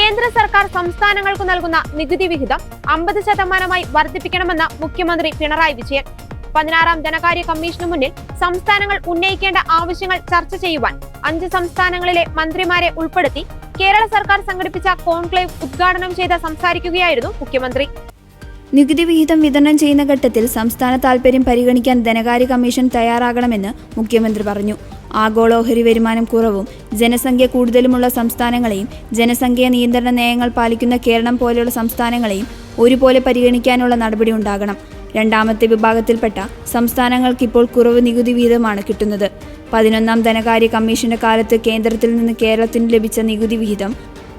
കേന്ദ്ര സർക്കാർ സംസ്ഥാനങ്ങൾക്ക് നൽകുന്ന നികുതി വിഹിതം 50% വർദ്ധിപ്പിക്കണമെന്ന് മുഖ്യമന്ത്രി പിണറായി വിജയൻ 16ാം ധനകാര്യ കമ്മീഷനു മുന്നിൽ സംസ്ഥാനങ്ങൾ ഉന്നയിക്കേണ്ട ആവശ്യങ്ങൾ ചർച്ച ചെയ്യുവാൻ 5 സംസ്ഥാനങ്ങളിലെ മന്ത്രിമാരെ ഉൾപ്പെടുത്തി കേരള സർക്കാർ സംഘടിപ്പിച്ച കോൺക്ലേവ് ഉദ്ഘാടനം ചെയ്ത് സംസാരിക്കുകയായിരുന്നു മുഖ്യമന്ത്രി. നികുതി വിഹിതം വിതരണം ചെയ്യുന്ന ഘട്ടത്തിൽ സംസ്ഥാന താൽപര്യം പരിഗണിക്കാൻ ധനകാര്യ കമ്മീഷൻ തയ്യാറാകണമെന്ന് മുഖ്യമന്ത്രി പറഞ്ഞു. ആഗോള ഓഹരി വരുമാനം കുറവും ജനസംഖ്യ കൂടുതലുമുള്ള സംസ്ഥാനങ്ങളെയും ജനസംഖ്യാ നിയന്ത്രണ നയങ്ങൾ പാലിക്കുന്ന കേരളം പോലെയുള്ള സംസ്ഥാനങ്ങളെയും ഒരുപോലെ പരിഗണിക്കാനുള്ള നടപടി ഉണ്ടാകണം. രണ്ടാമത്തെ വിഭാഗത്തിൽപ്പെട്ട സംസ്ഥാനങ്ങൾക്ക് ഇപ്പോൾ കുറവ് നികുതി വിഹിതമാണ് കിട്ടുന്നത്. 11ാം ധനകാര്യ കമ്മീഷന്റെ കാലത്ത് കേന്ദ്രത്തിൽ നിന്ന് കേരളത്തിന് ലഭിച്ച നികുതി വിഹിതം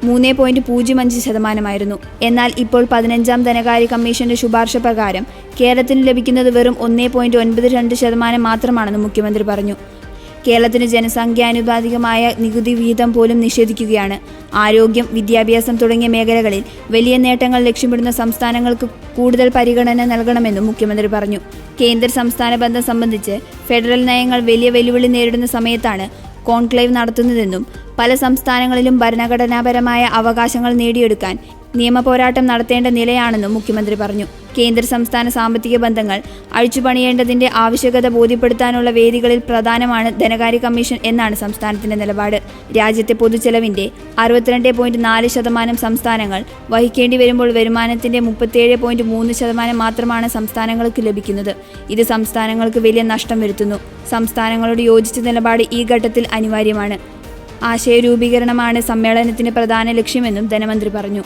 3.05% എന്നാൽ ഇപ്പോൾ 15ാം ധനകാര്യ കമ്മീഷന്റെ ശുപാർശ പ്രകാരം കേരളത്തിന് ലഭിക്കുന്നത് വെറും 1.92% മാത്രമാണെന്ന് മുഖ്യമന്ത്രി പറഞ്ഞു. കേരളത്തിന് ജനസംഖ്യാനുപാതികമായ നികുതി വിഹിതം പോലും നിഷേധിക്കുകയാണ്. ആരോഗ്യം, വിദ്യാഭ്യാസം തുടങ്ങിയ മേഖലകളിൽ വലിയ നേട്ടങ്ങൾ ലക്ഷ്യമിടുന്ന സംസ്ഥാനങ്ങൾക്ക് കൂടുതൽ പരിഗണന നൽകണമെന്നും മുഖ്യമന്ത്രി പറഞ്ഞു. കേന്ദ്ര സംസ്ഥാന ബന്ധം സംബന്ധിച്ച് ഫെഡറൽ നയങ്ങൾ വലിയ വെല്ലുവിളി നേരിടുന്ന സമയത്താണ് കോൺക്ലേവ് നടത്തുന്നതെന്നും പല സംസ്ഥാനങ്ങളിലും ഭരണഘടനാപരമായ അവകാശങ്ങൾ നേടിയെടുക്കാൻ നിയമപോരാട്ടം നടത്തേണ്ട നിലയാണെന്നും മുഖ്യമന്ത്രി പറഞ്ഞു. കേന്ദ്ര സംസ്ഥാന സാമ്പത്തിക ബന്ധങ്ങൾ അഴിച്ചുപണിയേണ്ടതിന്റെ ആവശ്യകത ബോധ്യപ്പെടുത്താനുള്ള വേദികളിൽ പ്രധാനമാണ് ധനകാര്യ കമ്മീഷൻ എന്നാണ് സംസ്ഥാനത്തിന്റെ നിലപാട്. രാജ്യത്തെ പൊതുചെലവിന്റെ 62.4% സംസ്ഥാനങ്ങൾ വഹിക്കേണ്ടി വരുമ്പോൾ വരുമാനത്തിന്റെ 37.3% മാത്രമാണ് സംസ്ഥാനങ്ങൾക്ക് ലഭിക്കുന്നത്. ഇത് സംസ്ഥാനങ്ങൾക്ക് വലിയ നഷ്ടം വരുത്തുന്നു. സംസ്ഥാനങ്ങളോട് യോജിച്ച നിലപാട് ഈ ഘട്ടത്തിൽ അനിവാര്യമാണ്. ആശയരൂപീകരണമാണ് സമ്മേളനത്തിന്റെ പ്രധാന ലക്ഷ്യമെന്നും ധനമന്ത്രി പറഞ്ഞു.